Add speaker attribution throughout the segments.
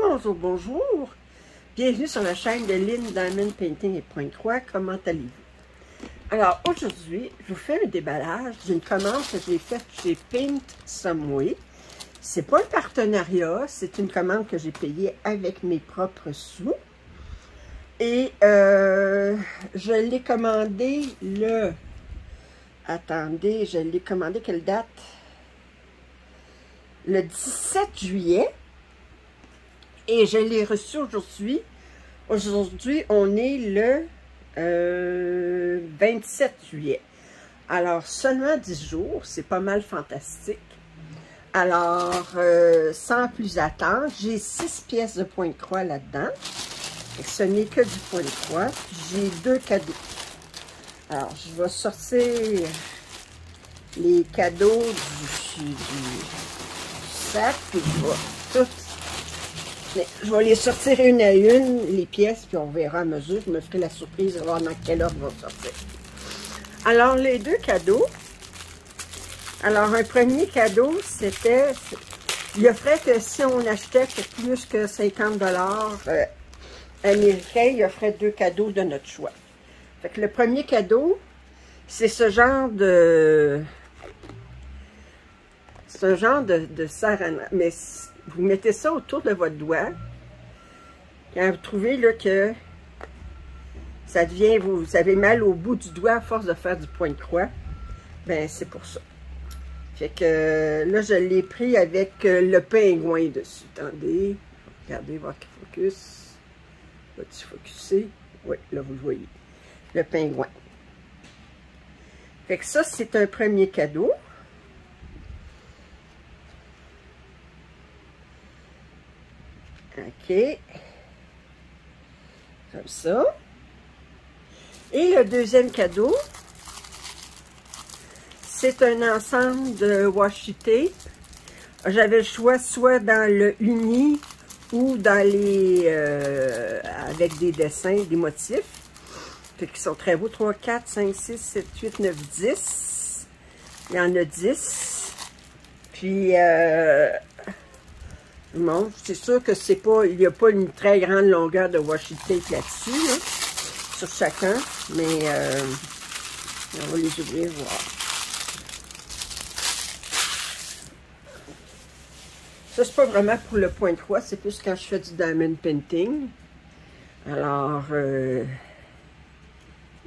Speaker 1: bonjour, bonjour. Bienvenue sur la chaîne de Lynn Diamond Painting et Pointe-Croix. Comment allez-vous? Alors, aujourd'hui, je vous fais un déballage d'une commande que j'ai faite chez Paint Some Way. C'est pas un partenariat, c'est une commande que j'ai payée avec mes propres sous. Et je l'ai commandé le... Attendez, je l'ai commandé quelle date? Le 17 juillet. Et je l'ai reçu aujourd'hui. Aujourd'hui, on est le 27 juillet. Alors, seulement 10 jours, c'est pas mal fantastique. Alors, sans plus attendre, j'ai 6 pièces de Pointe-Croix là-dedans. Ce n'est que du Pointe-Croix. J'ai 2 cadeaux. Alors, je vais sortir les cadeaux du sac, puis je vais les sortir une à une, les pièces, puis on verra à mesure. Je me ferai la surprise de voir dans quelle ordre ils vont sortir. Alors, les 2 cadeaux. Alors, un premier cadeau, c'était... Il offrait que si on achetait plus que 50 $ américains, il offrait 2 cadeaux de notre choix. Fait que le premier cadeau, c'est ce genre de... sarana. Mais vous mettez ça autour de votre doigt. Quand vous trouvez là, que ça devient, vous avez mal au bout du doigt à force de faire du Pointe-Croix, ben c'est pour ça. Fait que là, je l'ai pris avec le pingouin dessus. Attendez, regardez, voir qu'il focus. Va-t-il focuser? Oui, là, vous le voyez. Le pingouin. Fait que ça, c'est un premier cadeau. OK. Comme ça. Et le deuxième cadeau, c'est un ensemble de washi tape. J'avais le choix soit dans le uni ou dans les... avec des dessins, des motifs. Fait qu'ils sont très beaux. 3, 4, 5, 6, 7, 8, 9, 10. Il y en a 10. Puis... bon, c'est sûr que c'est pas, il n'y a pas une très grande longueur de washi tape là-dessus, là, sur chacun, mais on va les ouvrir, voir. Ça, c'est pas vraiment pour le Pointe-Croix, c'est plus quand je fais du diamond painting. Alors,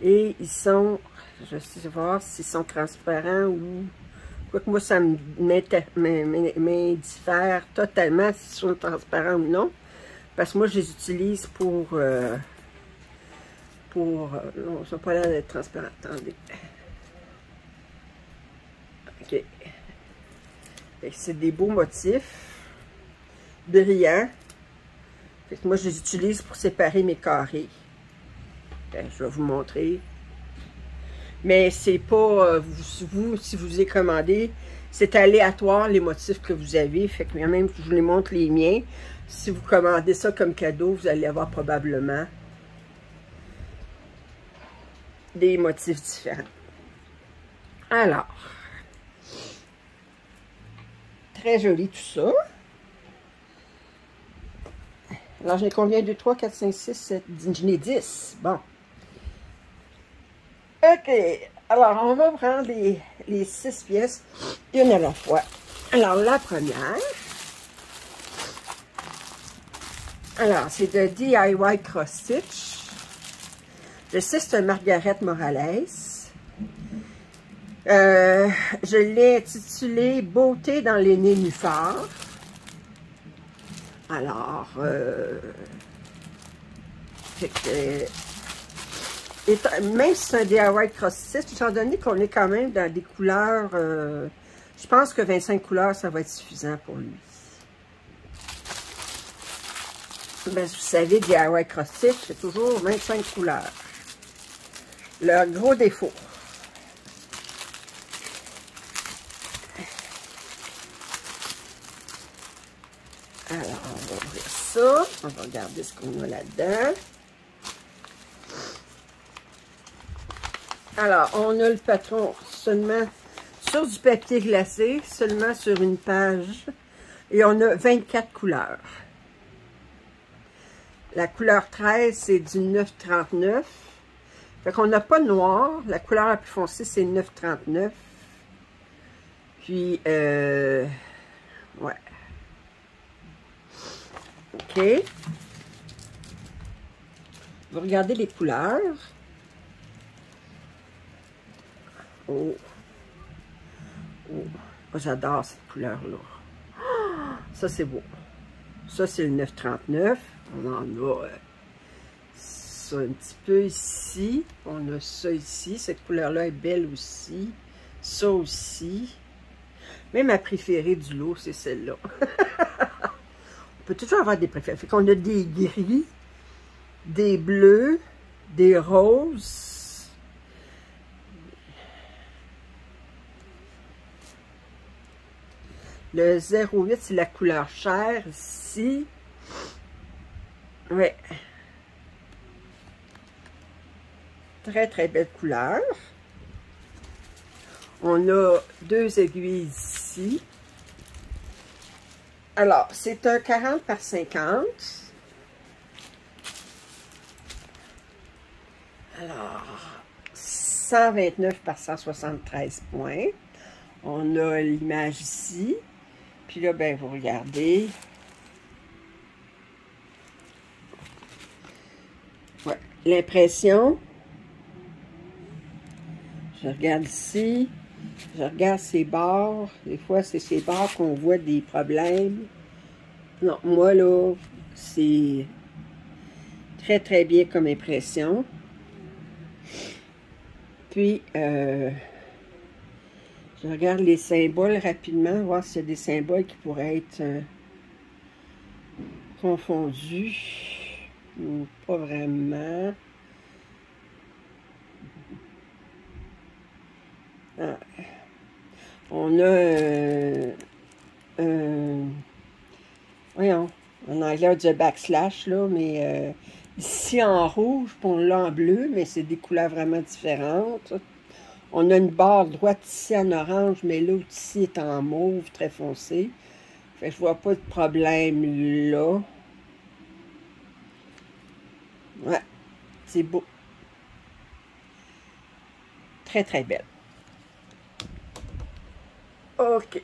Speaker 1: et ils sont, je sais voir s'ils sont transparents ou... Quoique moi, ça m'indiffère totalement s'ils sont transparents ou non. Parce que moi, je les utilise pour non, ils ne sont pas là d'être transparents. Attendez. OK. C'est des beaux motifs. Brillants. Fait que moi, je les utilise pour séparer mes carrés. Ben, je vais vous montrer. Mais c'est pas, vous, si vous les commandez, c'est aléatoire les motifs que vous avez. Fait que même si je vous les montre les miens, si vous commandez ça comme cadeau, vous allez avoir probablement des motifs différents. Alors, très joli tout ça. Alors, j'en ai combien? 2, 3, 4, 5, 6, 7, 10. J'en ai 10. Bon. OK. Alors, on va prendre les 6 pièces, une à la fois. Alors, la première. Alors, c'est de DIY Cross Stitch. Je sais, c'est un Margaret Morales. Je l'ai intitulé Beauté dans les nénuphars. Alors, même si c'est un DIY cross-stitch, étant donné qu'on est quand même dans des couleurs, je pense que 25 couleurs, ça va être suffisant pour lui. Ben, vous savez, DIY cross-stitch, c'est toujours 25 couleurs. Leur gros défaut. Alors, on va ouvrir ça. On va regarder ce qu'on a là-dedans. Alors, on a le patron seulement sur du papier glacé, seulement sur une page. Et on a 24 couleurs. La couleur 13, c'est du 9,39. Fait qu'on n'a pas de noir. La couleur la plus foncée, c'est 9,39. Puis, ouais. OK. Vous regardez les couleurs. Oh. Oh. J'adore cette couleur-là. Oh, ça, c'est beau. Ça, c'est le 9,39. On en a ça un petit peu ici. On a ça ici. Cette couleur-là est belle aussi. Ça aussi. Mais ma préférée du lot, c'est celle-là. On peut toujours avoir des préférés. Fait qu'on a des gris, des bleus, des roses. Le 08, c'est la couleur chair ici. Ouais. Très, très belle couleur. On a 2 aiguilles ici. Alors, c'est un 40 par 50. Alors, 129 par 173 points. On a l'image ici. Puis là, ben, vous regardez. Ouais, l'impression. Je regarde ici. Je regarde ces barres. Des fois, c'est ces barres qu'on voit des problèmes. Non, moi, là, c'est très, très bien comme impression. Puis, je regarde les symboles rapidement, voir s'il y a des symboles qui pourraient être confondus. Ou pas vraiment. Ah. On a voyons, en anglais on dit backslash, là, mais ici en rouge, puis on l'a en bleu, mais c'est des couleurs vraiment différentes. On a une barre droite ici en orange, mais l'autre ici est en mauve, très foncé. Fait que je vois pas de problème là. Ouais, c'est beau. Très, très belle. OK.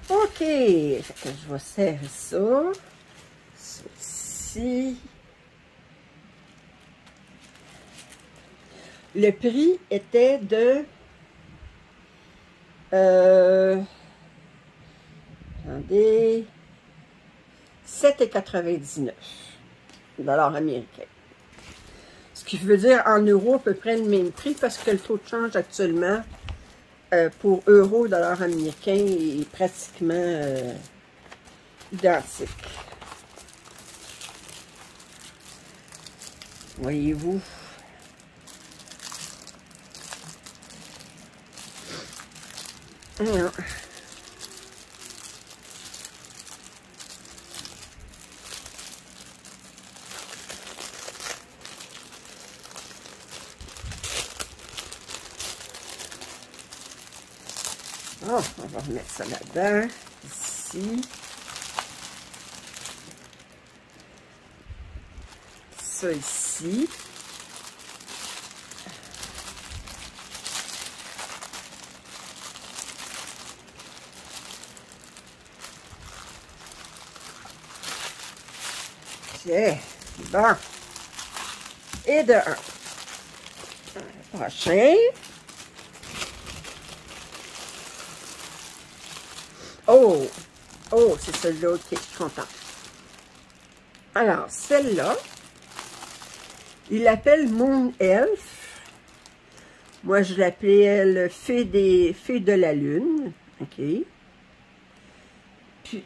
Speaker 1: OK. Fait que je vais serrer ça. Ça ici. Le prix était de... attendez... 7,99 $ américains. Ce qui veut dire en euros à peu près le même prix parce que le taux de change actuellement pour euro, dollar américain est pratiquement identique. Voyez-vous? Alors. Oh, on va remettre ça là-dedans, ici. Ça ici. Tiens, bon. Et de 1. Prochain. Oh! Oh, c'est celle-là. OK, je suis contente. Alors, celle-là, il l'appelle Moon Elf. Moi, je l'appelle Fée de la Lune. OK. Puis,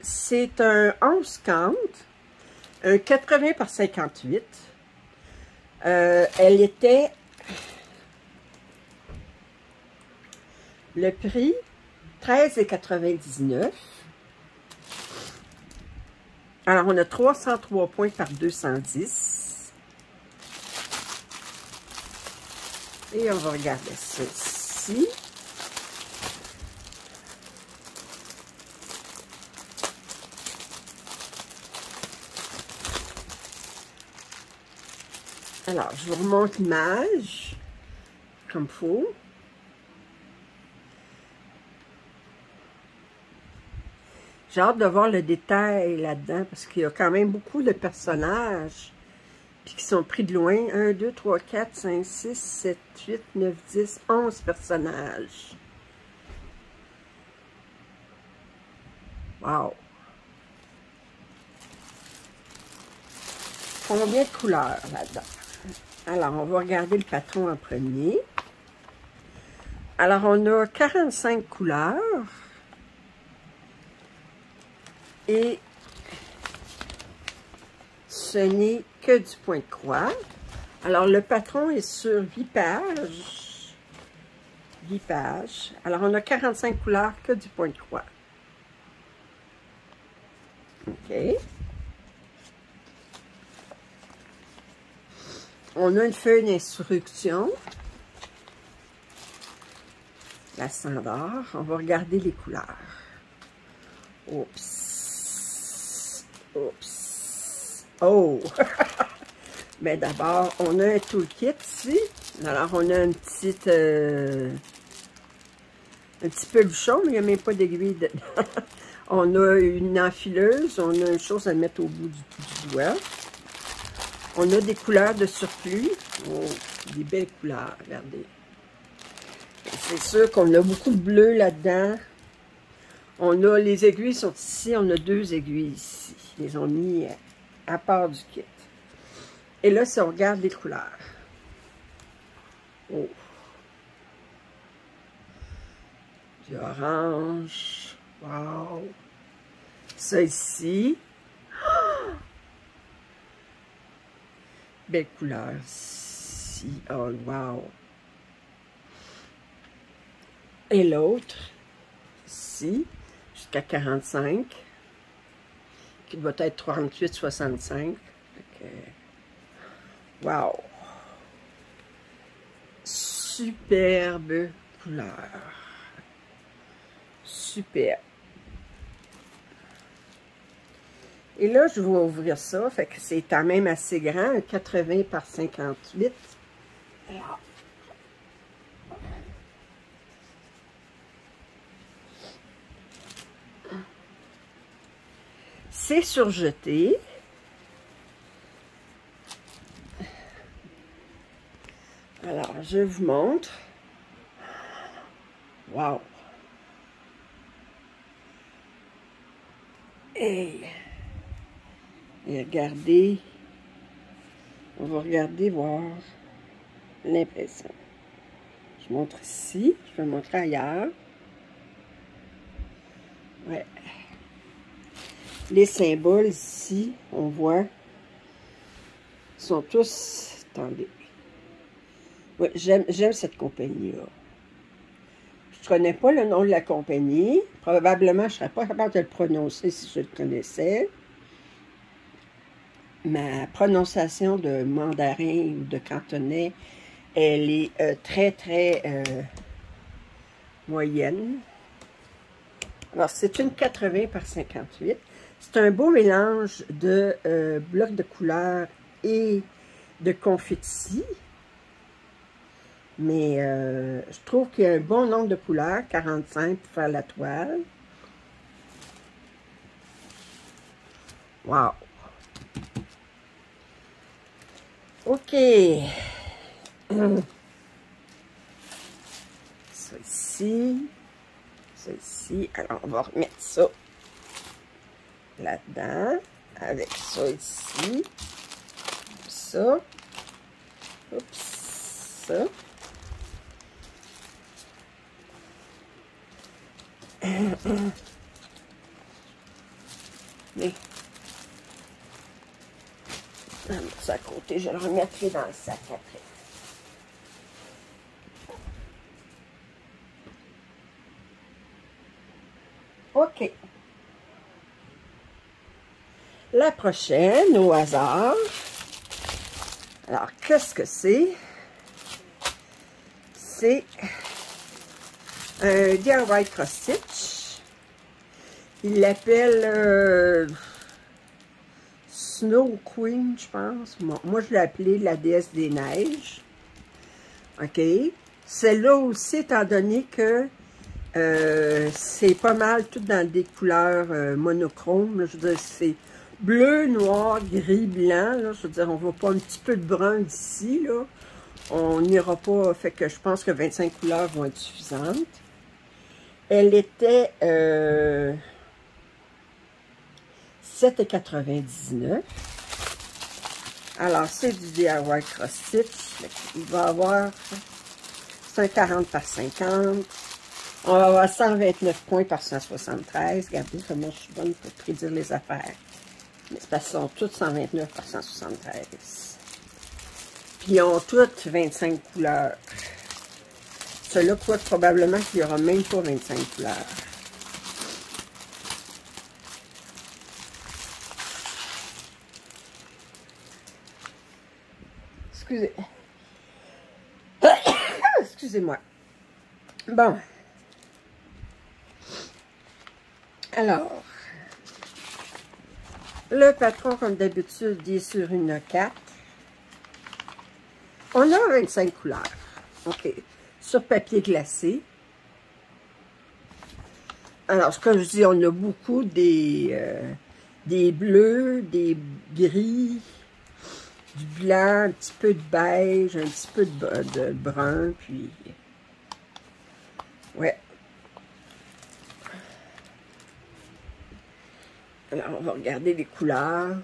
Speaker 1: c'est un 11 count, un 80 par 58. Elle était... Le prix... 13,99 $. Alors, on a 303 points par 210. Et on va regarder ça ici. Alors, je vous remonte l'image, comme il faut. J'ai hâte de voir le détail là-dedans, parce qu'il y a quand même beaucoup de personnages, puis qui sont pris de loin. 1, 2, 3, 4, 5, 6, 7, 8, 9, 10, 11 personnages. Wow! Combien de couleurs là-dedans? Alors, on va regarder le patron en premier. Alors, on a 45 couleurs. Et ce n'est que du point de croix. Alors, le patron est sur 8 pages. 8 pages. Alors, on a 45 couleurs que du point de croix. OK. On a une feuille d'instruction. La standard. On va regarder les couleurs. Oups. Oups. Oh! Mais d'abord, on a un toolkit ici. Alors, on a une petite... un petit peluchon, mais il n'y a même pas d'aiguille dedans. On a une enfileuse. On a une chose à mettre au bout du doigt. On a des couleurs de surplus. Oh, des belles couleurs, regardez. C'est sûr qu'on a beaucoup de bleu là-dedans. On a, les aiguilles sont ici, on a 2 aiguilles ici. Ils les ont mis à part du kit. Et là, si on regarde les couleurs. Oh. Du orange. Wow. Ça ici. Oh! Belle couleur ici. Oh, wow. Et l'autre, ici. Jusqu'à 45, qui doit être 38,65. Wow! Superbe couleur. Super. Et là, je vais ouvrir ça. Fait que c'est quand même assez grand, 80 par 58. Alors, c'est surjeté. Alors, je vous montre. Wow! Et regardez. On va regarder, voir l'impression. Je montre ici. Je vais montrer ailleurs. Ouais. Les symboles ici, on voit, sont tous... Attendez. Ouais, j'aime cette compagnie-là. Je ne connais pas le nom de la compagnie. Probablement, je ne serais pas capable de le prononcer si je le connaissais. Ma prononciation de mandarin ou de cantonais, elle est très, très moyenne. Alors, c'est une 80 par 58. C'est un beau mélange de blocs de couleurs et de confetti. Mais je trouve qu'il y a un bon nombre de couleurs, 45 pour faire la toile. Wow! OK. Ça ici. Ça ici. Alors, on va remettre ça là-dedans. Avec ça ici. Ça. Oups. Ça. Mais on va mettre ça à côté, je le remettrai dans le sac après. OK. La prochaine, au hasard. Alors, qu'est-ce que c'est? C'est un DIY cross stitch. Il l'appelle Snow Queen, je pense. Moi, je l'ai appelée la déesse des neiges. OK. Celle-là aussi, étant donné que c'est pas mal tout dans des couleurs monochromes. Là, je veux dire, c'est bleu, noir, gris, blanc. Là, je veux dire, on voit pas un petit peu de brun d'ici. Là. On n'ira pas. Fait que je pense que 25 couleurs vont être suffisantes. Elle était 7,99 $. Alors, c'est du DIY Cross Stitch. Il va avoir 140 par 50. On va avoir 129 points par 173. Regardez comment je suis bonne pour prédire les affaires. Mais c'est parce qu'ils sont toutes 129 par 173. Puis ils ont toutes 25 couleurs. Ceux-là, quoi, probablement qu'il n'y aura même pas 25 couleurs. Excusez. Excusez-moi. Bon. Alors, le patron, comme d'habitude, il est sur une 4. On a 25 couleurs. OK. Sur papier glacé. Alors, comme je dis, on a beaucoup des bleus, des gris, du blanc, un petit peu de beige, un petit peu de brun, puis... Ouais. Alors, on va regarder les couleurs.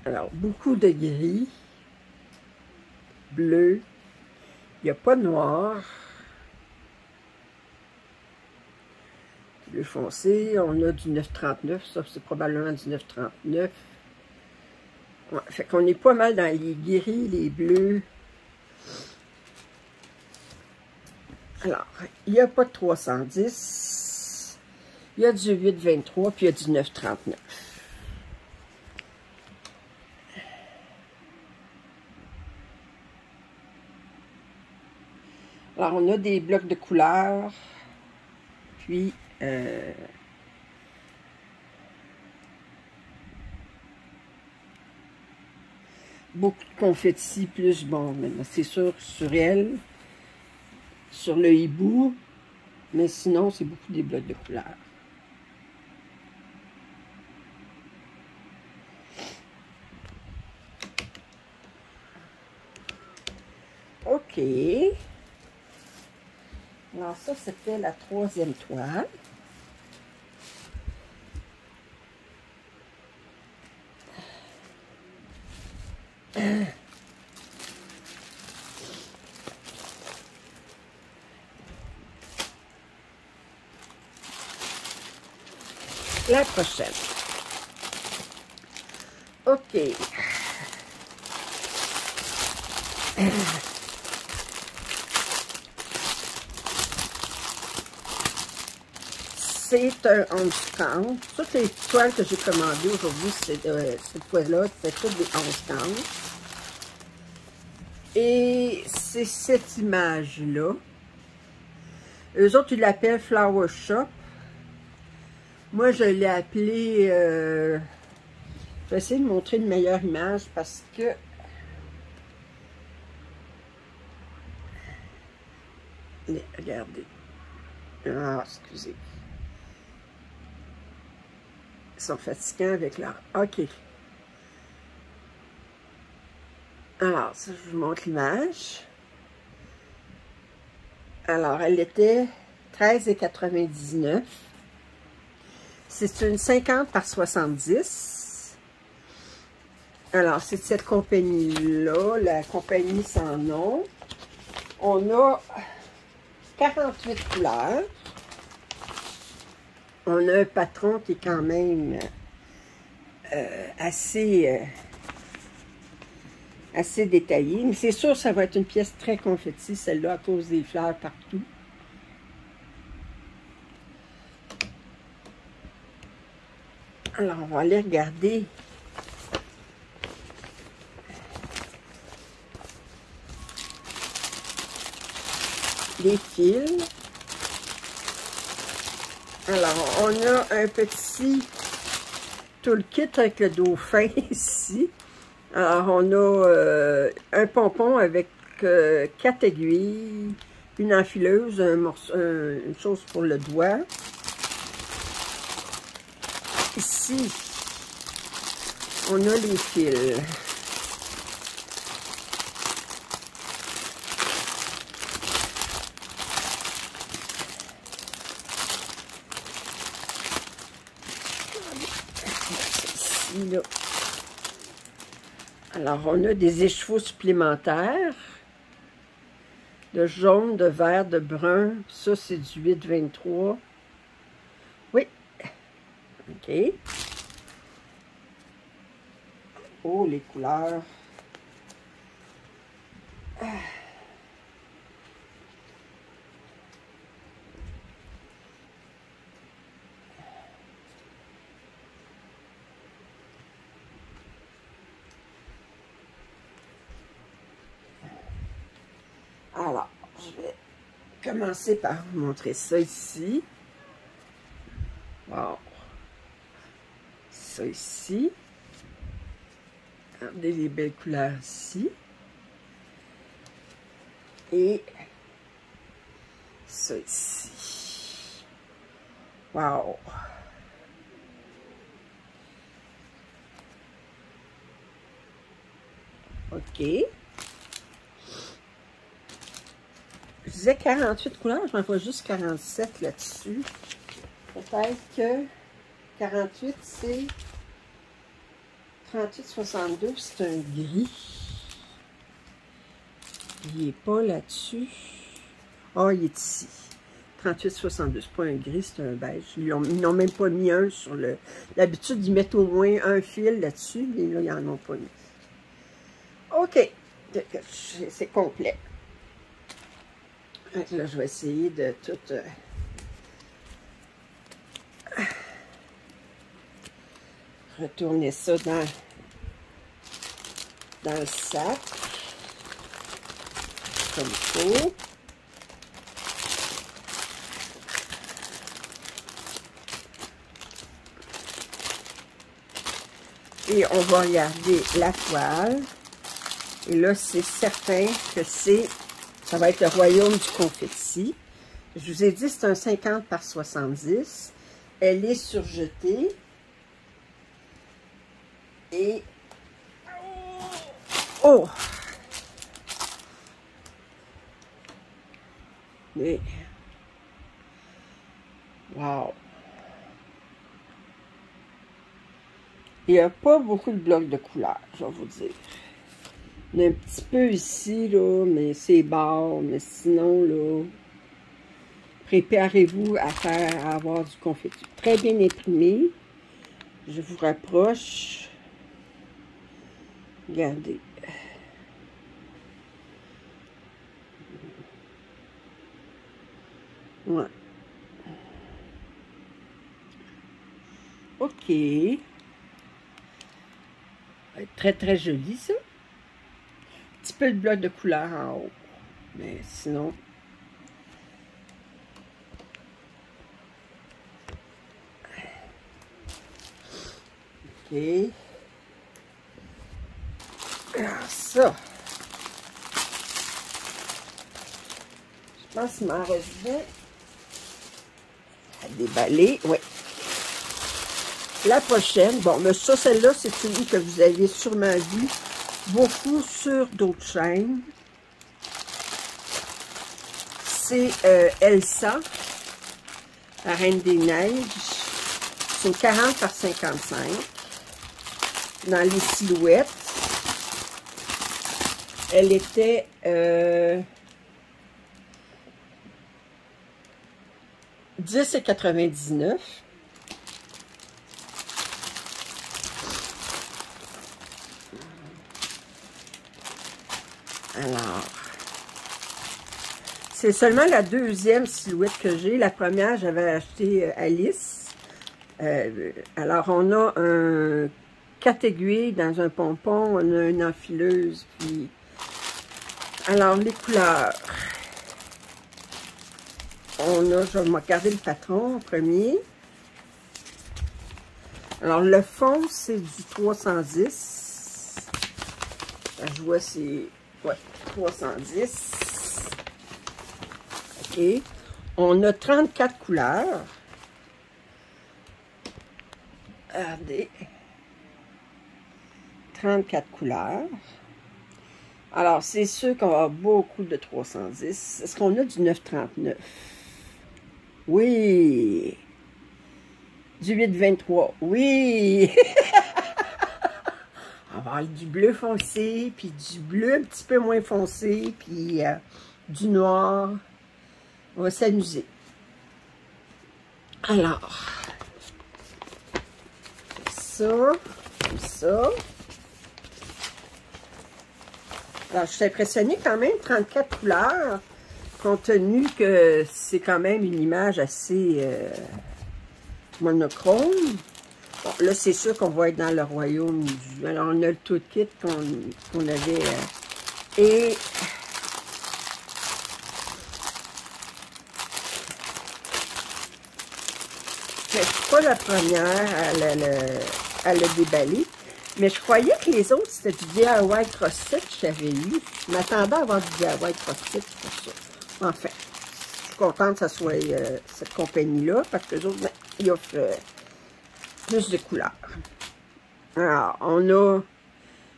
Speaker 1: Alors, beaucoup de gris, bleu, il n'y a pas de noir. Bleu foncé, on a du 9,39, ça c'est probablement du 9,39. Ouais, fait qu'on est pas mal dans les gris, les bleus. Alors, il n'y a pas de 310. Il y a du 8,23, puis il y a du 9,39. Alors, on a des blocs de couleurs, puis beaucoup de confettis, plus, bon, c'est sûr, sur elle, sur le hibou, mais sinon, c'est beaucoup des blocs de couleurs. OK. Alors ça, c'était la 3e toile. La prochaine. OK. C'est un 11,30. Toutes les toiles que j'ai commandées aujourd'hui, cette fois-là, c'est toutes des 11,30. Et c'est cette image-là. Eux autres, ils l'appellent Flower Shop. Moi, je l'ai appelé... je vais essayer de montrer une meilleure image parce que... Regardez. Ah, excusez. Ils sont fatigants avec leur... OK. Alors, ça, je vous montre l'image. Alors, elle était 13,99 $. C'est une 50 par 70. Alors, c'est de cette compagnie-là, la compagnie sans nom. On a 48 couleurs. On a un patron qui est quand même assez détaillé. Mais c'est sûr que ça va être une pièce très confetti, celle-là, à cause des fleurs partout. Alors, on va aller regarder les fils. Alors, on a un petit tout le kit avec le dauphin ici. Alors, on a un pompon avec 4 aiguilles, une enfileuse, une chose pour le doigt. Ici, on a les fils. Ici, là. Alors, on a des écheveaux supplémentaires. De jaune, de vert, de brun. Ça, c'est du 8,23. Oui. OK. Oh, les couleurs. Alors, je vais commencer par vous montrer ça ici. Wow. Ça ici. Regardez les belles couleurs ici. Et ça ici. Wow. OK. Je disais 48 couleurs, j'en vois juste 47 là-dessus. Peut-être que 48, c'est 38,62, c'est un gris. Il n'est pas là-dessus. Ah, il est ici. 38,62, c'est pas un gris, c'est un beige. Ils n'ont même pas mis un sur le... D'habitude, ils mettent au moins un fil là-dessus, mais là, ils n'en ont pas mis. OK. C'est complet. Donc là, je vais essayer de tout... retourner ça dans le sac. Comme ça. Et on va regarder la toile. Et là, c'est certain que ça va être le royaume du confetti. Je vous ai dit, c'est un 50 par 70. Elle est surjetée. Et... oh! Mais... wow! Il n'y a pas beaucoup de blocs de couleurs, je vais vous dire. Il y en a un petit peu ici, là, mais c'est bas. Mais sinon, là, préparez-vous à avoir du confetti. Très bien imprimé. Je vous rapproche. Regardez. Ouais. OK. Ça va être très, très joli, ça. Un petit peu de bloc de couleur en haut. Mais sinon... OK. Alors, ça. Je pense qu'il m'en reste bien à déballer. Oui. La prochaine, bon, mais ça, celle-là, c'est celui que vous avez sûrement vu beaucoup sur d'autres chaînes. C'est Elsa, la Reine des Neiges. C'est une 40 par 55. Dans les silhouettes. Elle était... 10,99. Alors, c'est seulement la deuxième silhouette que j'ai. La première, j'avais acheté Alice. Alors, on a 4 aiguilles dans un pompon, on a une enfileuse, puis... Alors, les couleurs. On a, je vais regarder le patron en premier. Alors, le fond, c'est du 310. Je vois, c'est... Ouais, 310. OK. On a 34 couleurs. Regardez. 34 couleurs. Alors, c'est sûr qu'on va avoir beaucoup de 310. Est-ce qu'on a du 939? Oui! Du 823, oui! On va avoir du bleu foncé, puis du bleu un petit peu moins foncé, puis du noir. On va s'amuser. Alors, ça, comme ça. Alors, je suis impressionnée quand même, 34 couleurs, compte tenu que c'est quand même une image assez monochrome. Bon, là, c'est sûr qu'on va être dans le royaume du... Alors, on a le tout kit qu'on avait... et... je ne suis pas la première à le déballer. Mais je croyais que les autres, c'était du DIY CrossFit que j'avais eu. Je m'attendais à avoir du DIY CrossFit pour ça. Enfin, je suis contente que ça soit cette compagnie-là, parce que les autres, ben, ils offrent plus de couleurs. Alors, on a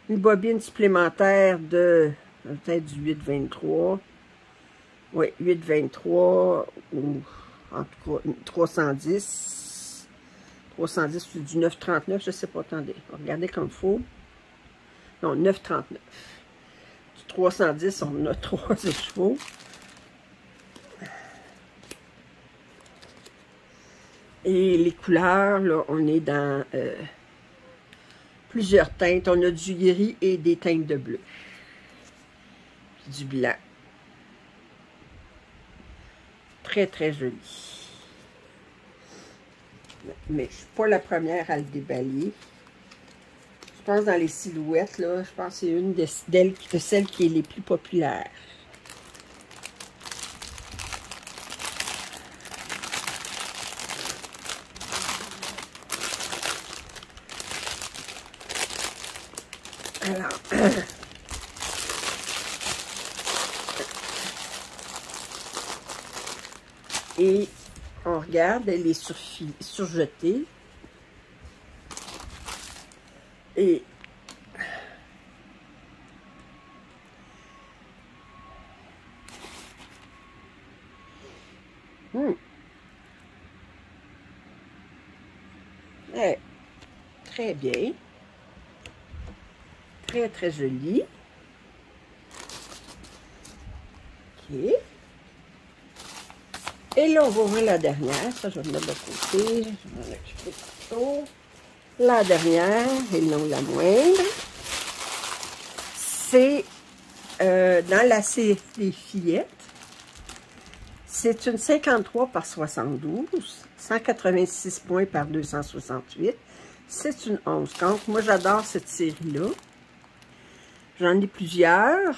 Speaker 1: une bobine supplémentaire de peut-être du 823. Oui, 823 ou en tout cas 310. 310 ou du 939, je ne sais pas, attendez. Regardez comme il faut. Non, 939. Du 310, on a 3 chevaux. Et les couleurs, là, on est dans plusieurs teintes. On a du gris et des teintes de bleu. Puis du blanc. Très, très joli. Mais je ne suis pas la première à le déballer. Je pense dans les silhouettes, là, je pense que c'est une de celles qui est les plus populaires. Alors, et on regarde, elle est surjetée. Et ouais, très bien. Très, très joli. OK. Et là, on va ouvrir la dernière. Ça, je vais le mettre de côté. Je vais m'en occuper plutôt. La dernière, et non la moindre, c'est dans la série des fillettes. C'est une 53 par 72, 186 points par 268. C'est une 11 comptes. Moi, j'adore cette série-là. J'en ai plusieurs.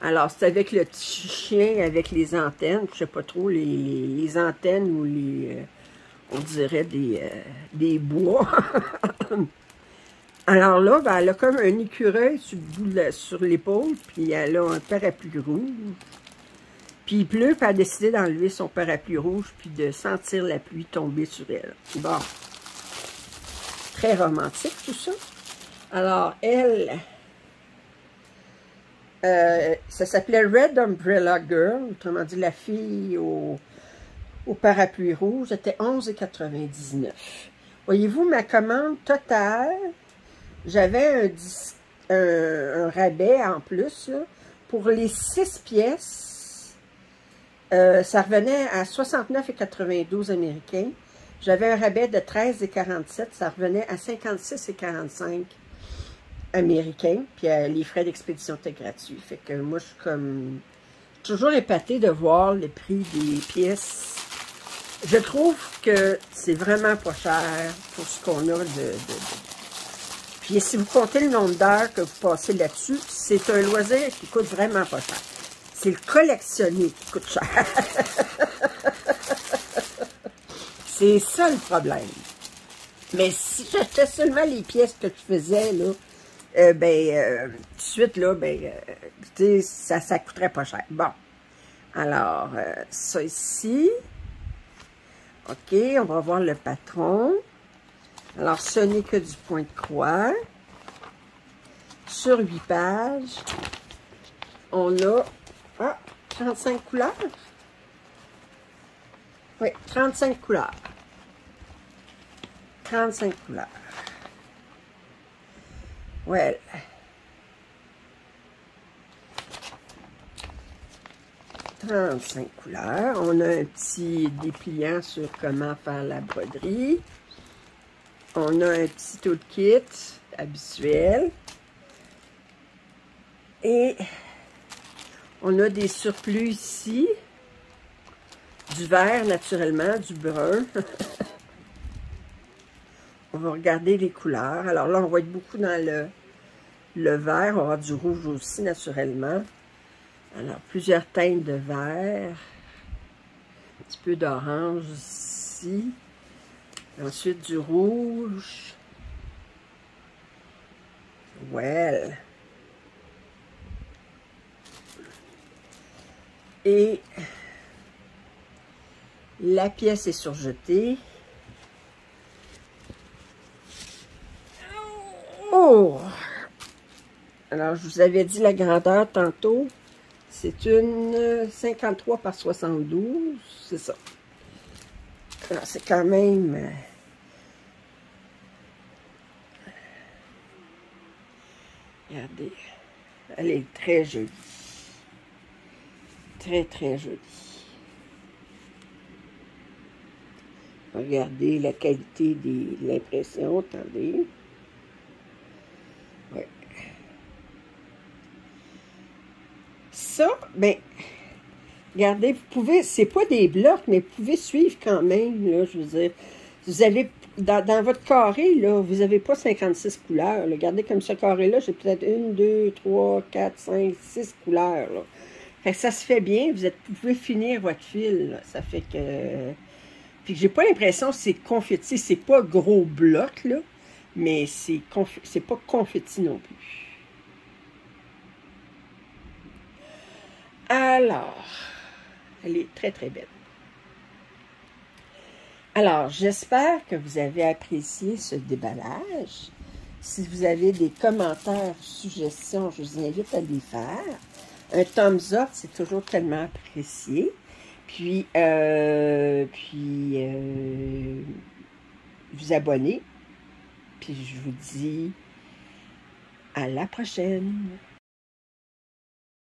Speaker 1: Alors, c'est avec le petit chien, avec les antennes. Je sais pas trop, les antennes ou les... on dirait des bois. Alors là, ben, elle a comme un écureuil sur l'épaule, puis elle a un parapluie rouge. Puis il pleut, puis elle a décidé d'enlever son parapluie rouge, puis de sentir la pluie tomber sur elle. Bon. Très romantique, tout ça. Alors, elle... ça s'appelait Red Umbrella Girl, autrement dit, la fille au parapluie rouge, c'était 11,99 $. Voyez-vous, ma commande totale, j'avais un rabais en plus, là, pour les 6 pièces, ça revenait à 69,92 $ américains. J'avais un rabais de 13,47 $, ça revenait à 56,45 $ américains, puis les frais d'expédition étaient gratuits. Fait que moi, je suis comme toujours épatée de voir le prix des pièces. Je trouve que c'est vraiment pas cher pour ce qu'on a Puis si vous comptez le nombre d'heures que vous passez là-dessus, c'est un loisir qui coûte vraiment pas cher. C'est le collectionner qui coûte cher. C'est ça le problème. Mais si j'achetais seulement les pièces que je faisais, là, tout de suite, là, tu sais, ça coûterait pas cher. Bon. Alors, ça ici. OK, on va voir le patron. Alors, ce n'est que du point de croix. Sur 8 pages, on a 35 couleurs. Oui, 35 couleurs. 35 couleurs. Well. « 35 couleurs. On a un petit dépliant sur comment faire la broderie. On a un petit toolkit habituel. Et on a des surplus ici. Du vert, naturellement, du brun. On va regarder les couleurs. Alors là, on va être beaucoup dans le vert. On aura du rouge aussi, naturellement. Alors, plusieurs teintes de vert. Un petit peu d'orange ici. Ensuite, du rouge. Well. Et la pièce est surjetée. Oh! Alors, je vous avais dit la grandeur tantôt. C'est une 53 par 72. C'est ça. Alors, c'est quand même... regardez. Elle est très jolie. Très, très jolie. Regardez la qualité de l'impression. Attendez. Ouais. Ça, ben, regardez, vous pouvez, c'est pas des blocs, mais vous pouvez suivre quand même, là, je veux dire. Vous avez, dans votre carré, là, vous n'avez pas 56 couleurs. Là. Regardez comme ce carré-là, j'ai peut-être 1, 2, 3, 4, 5, 6 couleurs, là. Fait que ça se fait bien, vous pouvez finir votre fil, là. Ça fait que... Puis j'ai pas l'impression que c'est confetti, c'est pas gros bloc, là, mais c'est pas confetti non plus. Alors, elle est très, très belle. Alors, j'espère que vous avez apprécié ce déballage. Si vous avez des commentaires, suggestions, je vous invite à les faire. Un thumbs up, c'est toujours tellement apprécié. Puis vous abonner. Puis je vous dis à la prochaine.